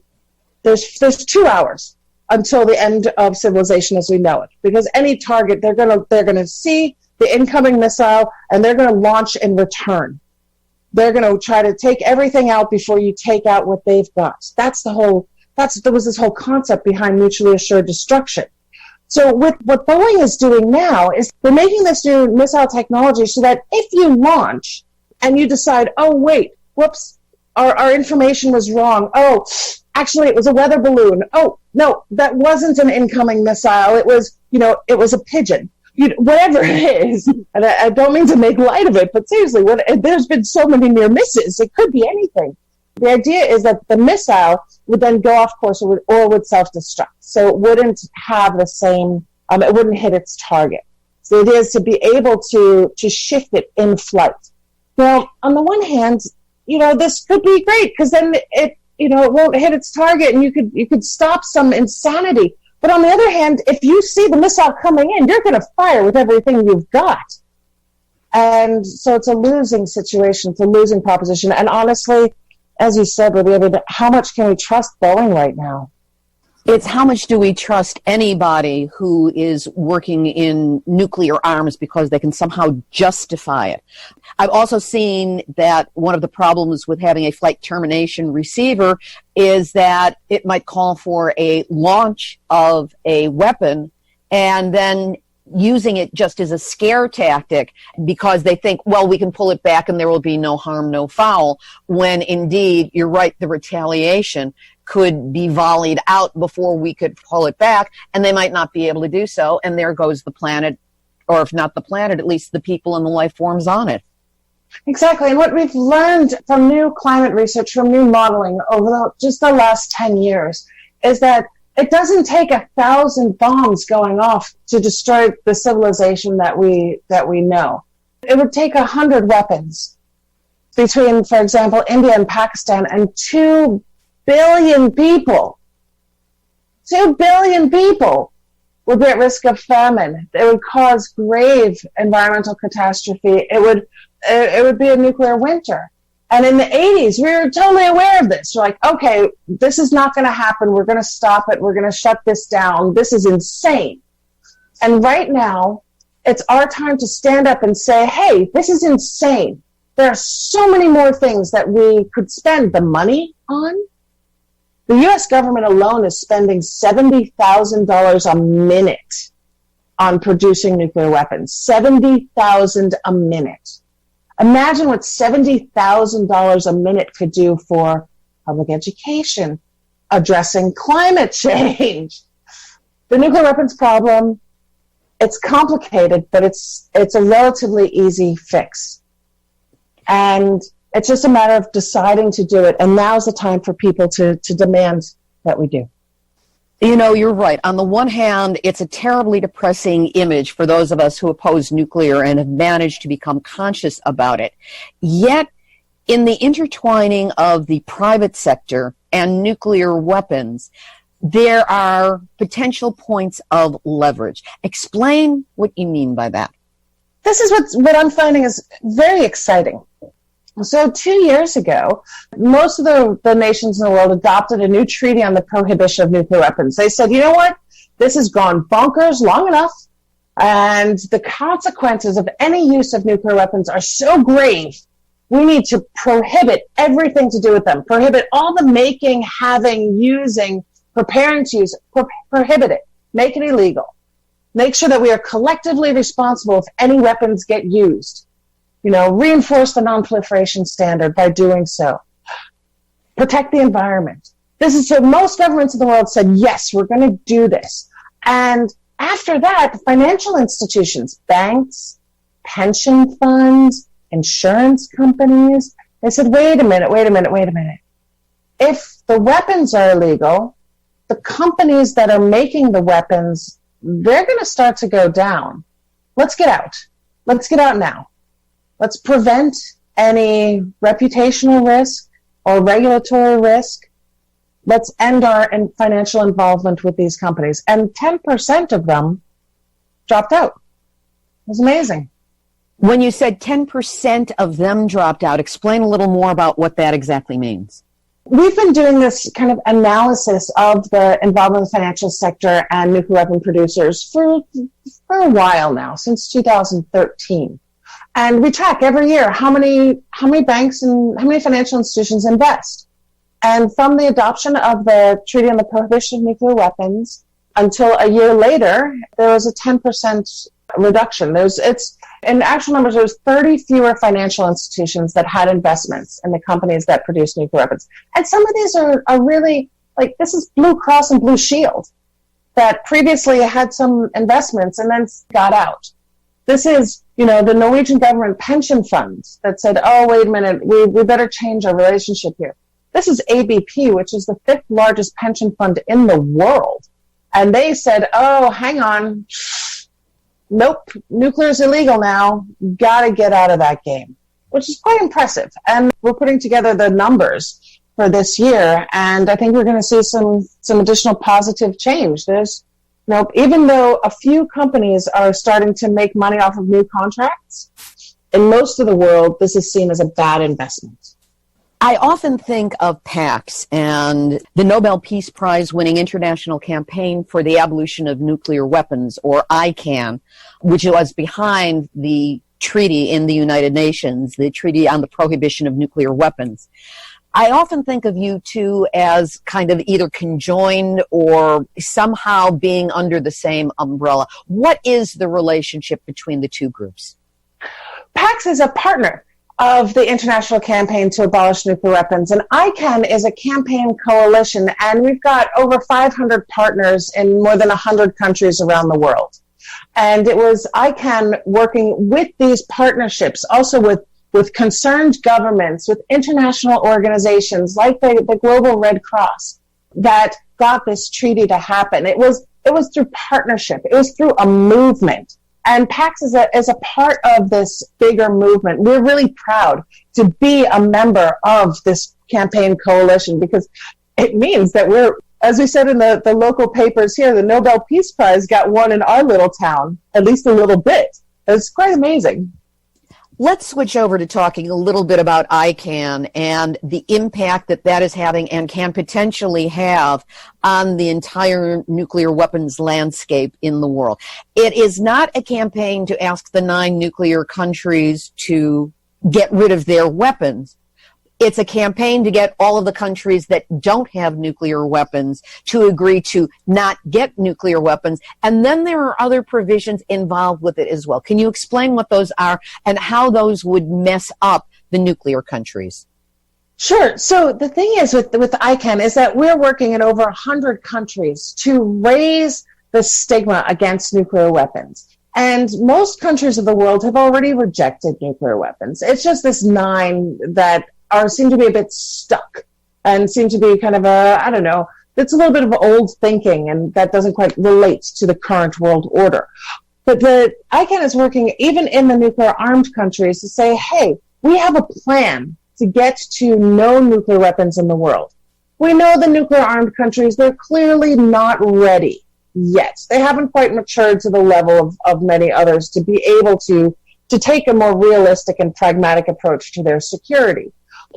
there's 2 hours until the end of civilization as we know it, because any target, they're gonna see the incoming missile and they're gonna launch and return. They're going to try to take everything out before you take out what they've got. There was this whole concept behind mutually assured destruction. So with what Boeing is doing now is they're making this new missile technology so that if you launch and you decide, oh, wait, whoops, our information was wrong. Oh, actually, it was a weather balloon. Oh, no, that wasn't an incoming missile. It was a pigeon. Whatever it is, and I don't mean to make light of it, but seriously, there's been so many near misses. It could be anything. The idea is that the missile would then go off course or would self-destruct. So it wouldn't have the same, it wouldn't hit its target. So the idea is to be able to shift it in flight. Now, on the one hand, this could be great, because then it won't hit its target and you could stop some insanity. But on the other hand, if you see the missile coming in, you're going to fire with everything you've got. And so it's a losing situation. It's a losing proposition. And honestly, as you said, how much can we trust Boeing right now? It's how much do we trust anybody who is working in nuclear arms because they can somehow justify it. I've also seen that one of the problems with having a flight termination receiver is that it might call for a launch of a weapon and then using it just as a scare tactic because they think, well, we can pull it back and there will be no harm, no foul, when indeed, you're right, the retaliation could be volleyed out before we could pull it back, and they might not be able to do so, and there goes the planet, or if not the planet, at least the people and the life forms on it. Exactly. And what we've learned from new climate research, from new modeling over just the last 10 years, is that it doesn't take 1,000 bombs going off to destroy the civilization that we know. It would take 100 weapons between, for example, India and Pakistan, and 2 billion people. 2 billion people would be at risk of famine. It would cause grave environmental catastrophe. It would be a nuclear winter. And in the 80s, we were totally aware of this. We're like, okay, this is not going to happen. We're going to stop it. We're going to shut this down. This is insane. And right now, it's our time to stand up and say, hey, this is insane. There are so many more things that we could spend the money on. The U.S. government alone is spending $70,000 a minute on producing nuclear weapons. $70,000 a minute. Imagine what $70,000 a minute could do for public education, addressing climate change. The nuclear weapons problem, it's complicated, but it's a relatively easy fix. And it's just a matter of deciding to do it. And now's the time for people to demand that we do. You know, you're right. On the one hand, it's a terribly depressing image for those of us who oppose nuclear and have managed to become conscious about it. Yet, in the intertwining of the private sector and nuclear weapons, there are potential points of leverage. Explain what you mean by that. This is what I'm finding is very exciting. So 2 years ago, most of the nations in the world adopted a new treaty on the prohibition of nuclear weapons. They said, you know what? This has gone bonkers long enough, and the consequences of any use of nuclear weapons are so grave, we need to prohibit everything to do with them. Prohibit all the making, having, using, preparing to use. Prohibit it. Make it illegal. Make sure that we are collectively responsible if any weapons get used. You know, reinforce the non-proliferation standard by doing so. Protect the environment. This is so most governments in the world said, yes, we're going to do this. And after that, financial institutions, banks, pension funds, insurance companies, they said, wait a minute. If the weapons are illegal, the companies that are making the weapons, they're going to start to go down. Let's get out. Let's get out now. Let's prevent any reputational risk or regulatory risk. Let's end our financial involvement with these companies. And 10% of them dropped out. It was amazing. When you said 10% of them dropped out, explain a little more about what that exactly means. We've been doing this kind of analysis of the involvement of the financial sector and nuclear weapon producers for a while now, since 2013. And we track every year how many banks and how many financial institutions invest. And from the adoption of the Treaty on the Prohibition of Nuclear Weapons until a year later, there was a 10% reduction. In actual numbers, there was 30 fewer financial institutions that had investments in the companies that produce nuclear weapons. And some of these are really, like, this is Blue Cross and Blue Shield that previously had some investments and then got out. This is, the Norwegian government pension funds that said, oh, wait a minute, we better change our relationship here. This is ABP, which is the 5th largest pension fund in the world. And they said, oh, hang on. Nope, nuclear is illegal now. Gotta get out of that game, which is quite impressive. And we're putting together the numbers for this year, and I think we're going to see some additional positive change. Even though a few companies are starting to make money off of new contracts, in most of the world, this is seen as a bad investment. I often think of PAX and the Nobel Peace Prize winning International Campaign for the Abolition of Nuclear Weapons, or ICAN, which was behind the treaty in the United Nations, the Treaty on the Prohibition of Nuclear Weapons. I often think of you two as kind of either conjoined or somehow being under the same umbrella. What is the relationship between the two groups? PAX is a partner of the international campaign to abolish nuclear weapons. And ICANN is a campaign coalition, and we've got over 500 partners in more than 100 countries around the world. And it was ICANN working with these partnerships, also with concerned governments, with international organizations like the Global Red Cross, that got this treaty to happen. It was through partnership. It was through a movement. And PAX is a part of this bigger movement. We're really proud to be a member of this campaign coalition, because it means that we're, as we said in the local papers here, the Nobel Peace Prize got won in our little town, at least a little bit. It's quite amazing. Let's switch over to talking a little bit about ICANN and the impact that is having and can potentially have on the entire nuclear weapons landscape in the world. It is not a campaign to ask the 9 nuclear countries to get rid of their weapons. It's a campaign to get all of the countries that don't have nuclear weapons to agree to not get nuclear weapons. And then there are other provisions involved with it as well. Can you explain what those are and how those would mess up the nuclear countries? Sure. So the thing is with ICANN is that we're working in over 100 countries to raise the stigma against nuclear weapons. And most countries of the world have already rejected nuclear weapons. It's just this 9 that seem to be a bit stuck and seem to be kind of it's a little bit of old thinking, and that doesn't quite relate to the current world order. But the ICANN is working even in the nuclear armed countries to say, hey, we have a plan to get to no nuclear weapons in the world. We know the nuclear armed countries, they're clearly not ready yet. They haven't quite matured to the level of many others to be able to take a more realistic and pragmatic approach to their security.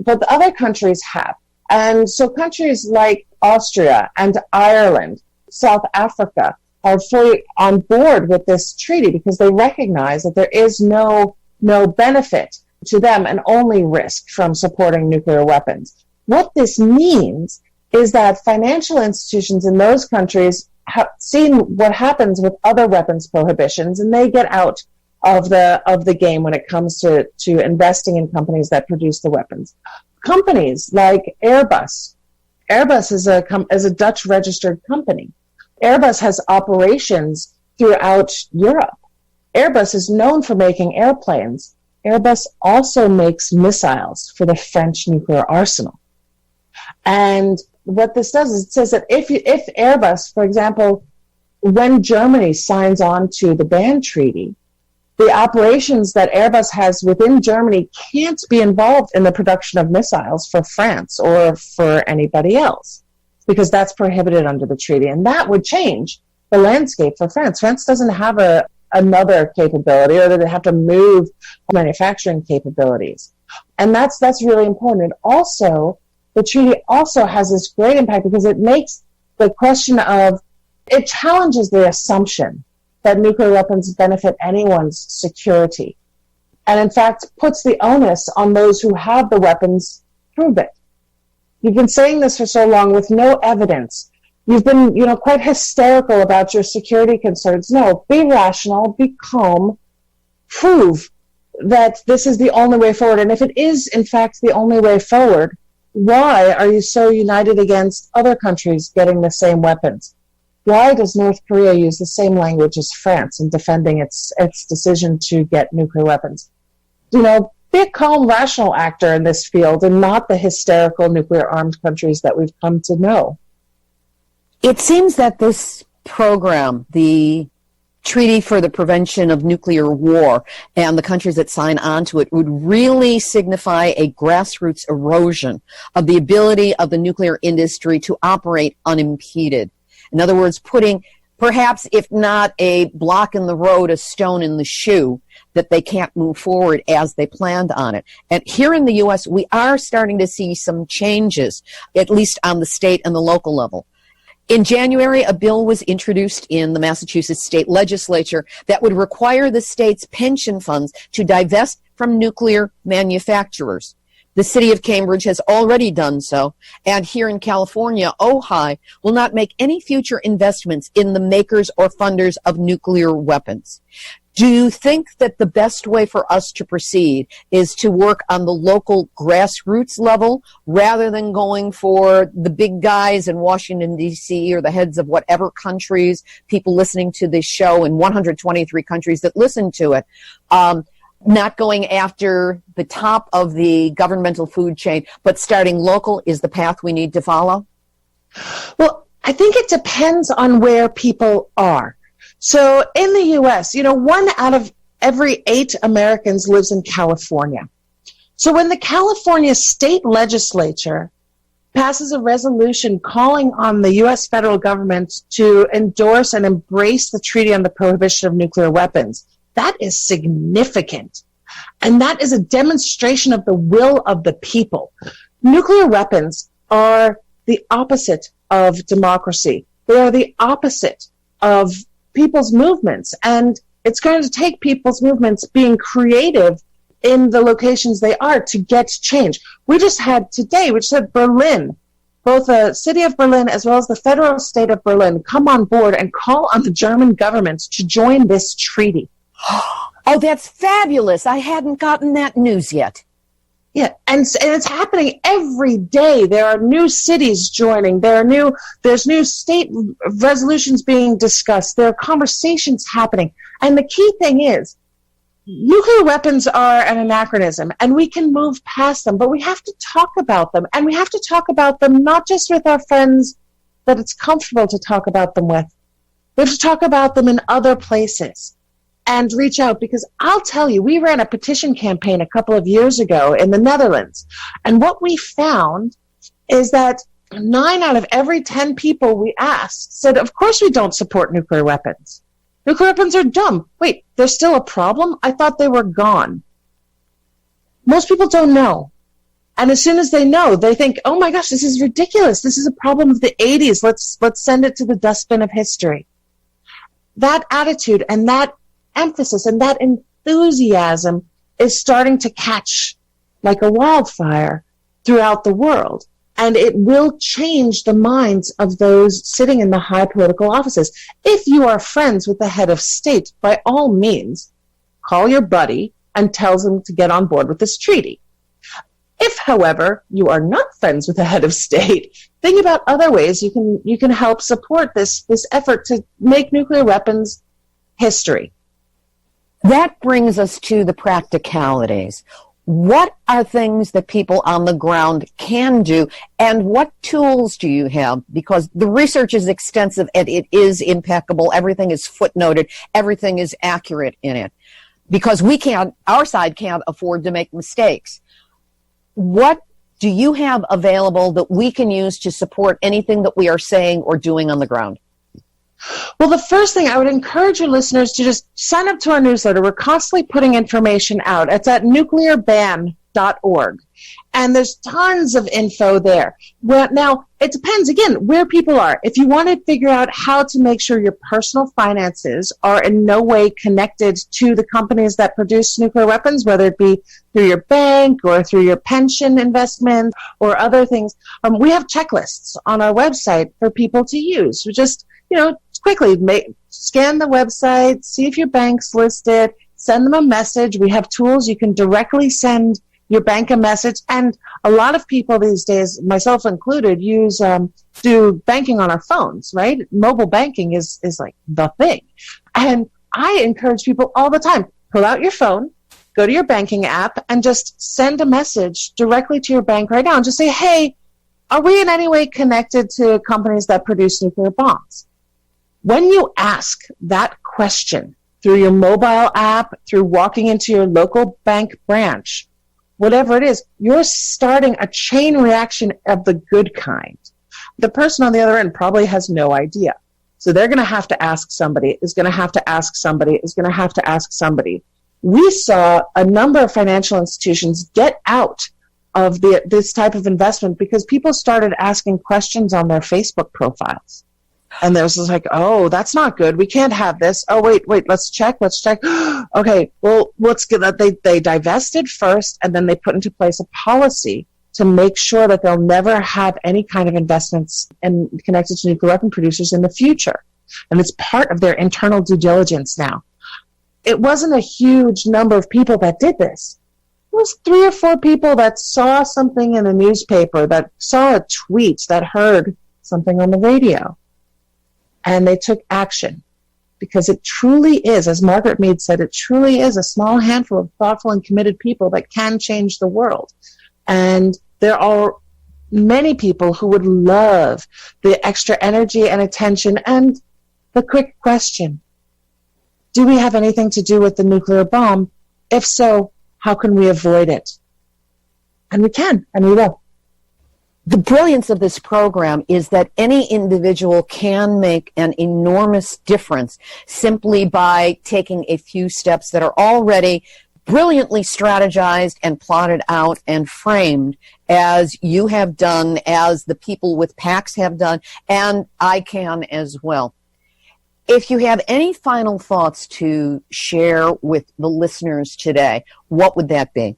But the other countries have. And so countries like Austria and Ireland, South Africa, are fully on board with this treaty because they recognize that there is no benefit to them and only risk from supporting nuclear weapons. What this means is that financial institutions in those countries have seen what happens with other weapons prohibitions, and they get out of the game when it comes to investing in companies that produce the weapons. Companies like Airbus. Airbus is a Dutch registered company. Airbus has operations throughout Europe. Airbus is known for making airplanes. Airbus also makes missiles for the French nuclear arsenal. And what this does is it says that if Airbus, for example, when Germany signs on to the ban treaty, the operations that Airbus has within Germany can't be involved in the production of missiles for France or for anybody else, because that's prohibited under the treaty. And that would change the landscape for France. France doesn't have another capability, or they have to move manufacturing capabilities. And that's really important. And also, the treaty also has this great impact because it makes the question of, it challenges the assumption that nuclear weapons benefit anyone's security. And in fact, puts the onus on those who have the weapons to prove it. You've been saying this for so long with no evidence. You've been, quite hysterical about your security concerns. No, be rational, be calm, prove that this is the only way forward. And if it is, in fact, the only way forward, why are you so united against other countries getting the same weapons? Why does North Korea use the same language as France in defending its decision to get nuclear weapons? Be a calm, rational actor in this field and not the hysterical nuclear-armed countries that we've come to know. It seems that this program, the Treaty for the Prevention of Nuclear War, and the countries that sign on to it would really signify a grassroots erosion of the ability of the nuclear industry to operate unimpeded. In other words, putting perhaps, if not a block in the road, a stone in the shoe, that they can't move forward as they planned on it. And here in the U.S., we are starting to see some changes, at least on the state and the local level. In January, a bill was introduced in the Massachusetts state legislature that would require the state's pension funds to divest from nuclear manufacturers. The city of Cambridge has already done so, and here in California, OHI will not make any future investments in the makers or funders of nuclear weapons. Do you think that the best way for us to proceed is to work on the local grassroots level rather than going for the big guys in Washington, D.C., or the heads of whatever countries, people listening to this show in 123 countries that listen to it, not going after the top of the governmental food chain, but starting local is the path we need to follow? Well, I think it depends on where people are. So in the U.S., 1 out of every 8 Americans lives in California. So when the California state legislature passes a resolution calling on the U.S. federal government to endorse and embrace the Treaty on the Prohibition of Nuclear Weapons, that is significant. And that is a demonstration of the will of the people. Nuclear weapons are the opposite of democracy. They are the opposite of people's movements, and it's going to take people's movements being creative in the locations they are to get change. We just had today, which said Berlin, both the city of Berlin as well as the federal state of Berlin, come on board and call on the German government to join this treaty. Oh, that's fabulous. I hadn't gotten that news yet. Yeah, and it's happening every day. There are new cities joining. There's new state resolutions being discussed. There are conversations happening. And the key thing is, nuclear weapons are an anachronism, and we can move past them, but we have to talk about them. And we have to talk about them not just with our friends that it's comfortable to talk about them with. We have to talk about them in other places. And reach out, because I'll tell you, we ran a petition campaign a couple of years ago in the Netherlands. And what we found is that 9 out of every 10 people we asked said, of course we don't support nuclear weapons. Nuclear weapons are dumb. Wait, there's still a problem? I thought they were gone. Most people don't know. And as soon as they know, they think, oh my gosh, this is ridiculous. This is a problem of the 80s. Let's send it to the dustbin of history. That attitude and that emphasis and that enthusiasm is starting to catch like a wildfire throughout the world. And it will change the minds of those sitting in the high political offices. If you are friends with the head of state, by all means, call your buddy and tell them to get on board with this treaty. If, however, you are not friends with the head of state, think about other ways you can help support this effort to make nuclear weapons history. That brings us to the practicalities. What are things that people on the ground can do, and what tools do you have? Because the research is extensive and it is impeccable. Everything is footnoted. Everything is accurate in it. Because our side can't afford to make mistakes. What do you have available that we can use to support anything that we are saying or doing on the ground? Well, the first thing, I would encourage your listeners to just sign up to our newsletter. We're constantly putting information out. It's at nuclearban.org. And there's tons of info there. Well, now, it depends, again, where people are. If you want to figure out how to make sure your personal finances are in no way connected to the companies that produce nuclear weapons, whether it be through your bank or through your pension investment or other things, we have checklists on our website for people to use. We just, quickly scan the website, see if your bank's listed, send them a message. We have tools. You can directly send your bank a message. And a lot of people these days, myself included, do banking on our phones, right? Mobile banking is like the thing. And I encourage people all the time, pull out your phone, go to your banking app, and just send a message directly to your bank right now and just say, hey, are we in any way connected to companies that produce nuclear bombs? When you ask that question through your mobile app, through walking into your local bank branch, whatever it is, you're starting a chain reaction of the good kind. The person on the other end probably has no idea. So they're going to have to ask somebody, is going to have to ask somebody, is going to have to ask somebody. We saw a number of financial institutions get out of this type of investment because people started asking questions on their Facebook profiles. And there was like, oh, that's not good. We can't have this. Oh, wait, let's check. Okay, well, let's get that. They divested first, and then they put into place a policy to make sure that they'll never have any kind of investments connected to nuclear weapon producers in the future. And it's part of their internal due diligence now. it wasn't a huge number of people that did this. It was 3 or 4 people that saw something in the newspaper, that saw a tweet, that heard something on the radio. And they took action. Because it truly is, as Margaret Mead said, it truly is a small handful of thoughtful and committed people that can change the world. And there are many people who would love the extra energy and attention and the quick question. Do we have anything to do with the nuclear bomb? If so, how can we avoid it? And we can, and we will. The brilliance of this program is that any individual can make an enormous difference simply by taking a few steps that are already brilliantly strategized and plotted out and framed, as you have done, as the people with PACs have done, and I can as well. If you have any final thoughts to share with the listeners today, what would that be?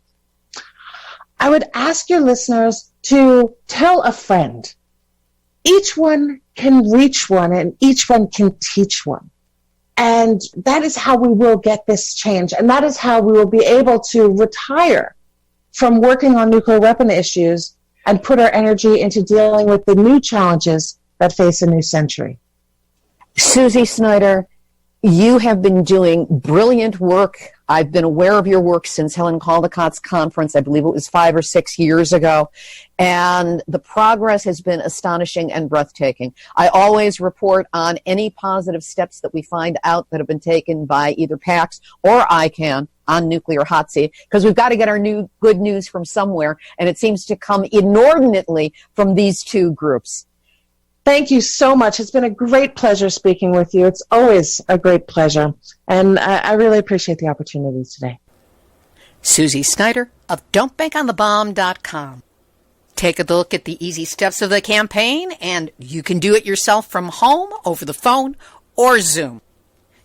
I would ask your listeners to tell a friend. Each one can reach one, and each one can teach one. And that is how we will get this change. And that is how we will be able to retire from working on nuclear weapon issues and put our energy into dealing with the new challenges that face a new century. Susie Snyder, you have been doing brilliant work. I've been aware of your work since Helen Caldicott's conference. I believe it was 5 or 6 years ago. And the progress has been astonishing and breathtaking. I always report on any positive steps that we find out that have been taken by either PACs or ICANN on Nuclear Hot Seat, because we've got to get our new good news from somewhere, and it seems to come inordinately from these two groups. Thank you so much. It's been a great pleasure speaking with you. It's always a great pleasure. And I really appreciate the opportunity today. Susie Snyder of Don'tBankOnTheBomb.com. Take a look at the easy steps of the campaign, and you can do it yourself from home, over the phone, or Zoom.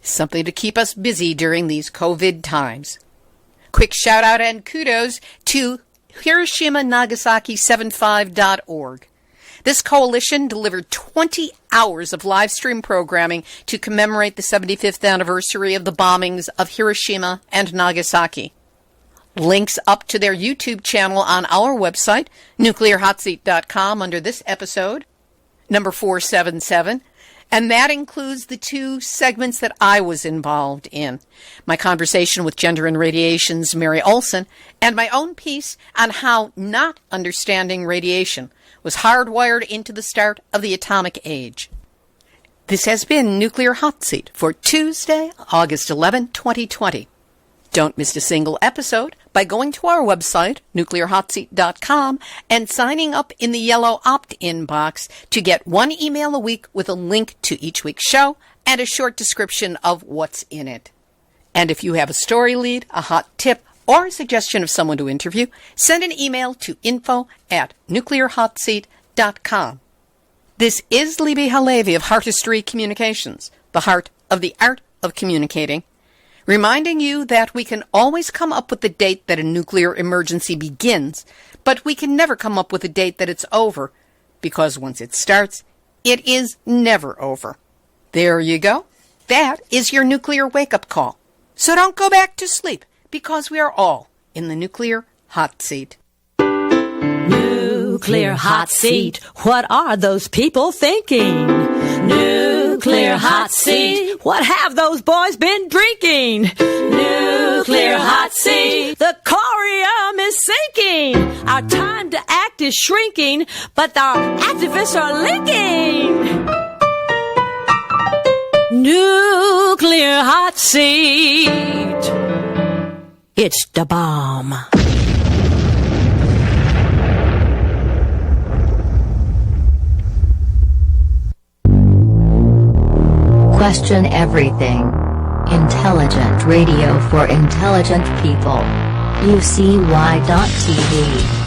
Something to keep us busy during these COVID times. Quick shout out and kudos to HiroshimaNagasaki75.org. This coalition delivered 20 hours of live stream programming to commemorate the 75th anniversary of the bombings of Hiroshima and Nagasaki. Links up to their YouTube channel on our website, nuclearhotseat.com, under this episode, number 477. And that includes the 2 segments that I was involved in. My conversation with Gender and Radiation's Mary Olson, and my own piece on how not understanding radiation was hardwired into the start of the atomic age. This has been Nuclear Hot Seat for Tuesday, August 11, 2020. Don't miss a single episode by going to our website, nuclearhotseat.com, and signing up in the yellow opt-in box to get 1 email a week with a link to each week's show and a short description of what's in it. And if you have a story lead, a hot tip, or a suggestion of someone to interview, send an email to info@nuclearhotseat.com. This is Libby Halevi of Heartistry Communications, the heart of the art of communicating, reminding you that we can always come up with the date that a nuclear emergency begins, but we can never come up with a date that it's over, because once it starts, it is never over. There you go. That is your nuclear wake-up call. So don't go back to sleep, because we are all in the nuclear hot seat. Nuclear hot seat. What are those people thinking? Nuclear hot seat. What have those boys been drinking? Nuclear hot seat. The corium is sinking. Our time to act is shrinking, but our activists are linking. Nuclear hot seat. It's the bomb. Question everything. Intelligent radio for intelligent people. UCY.tv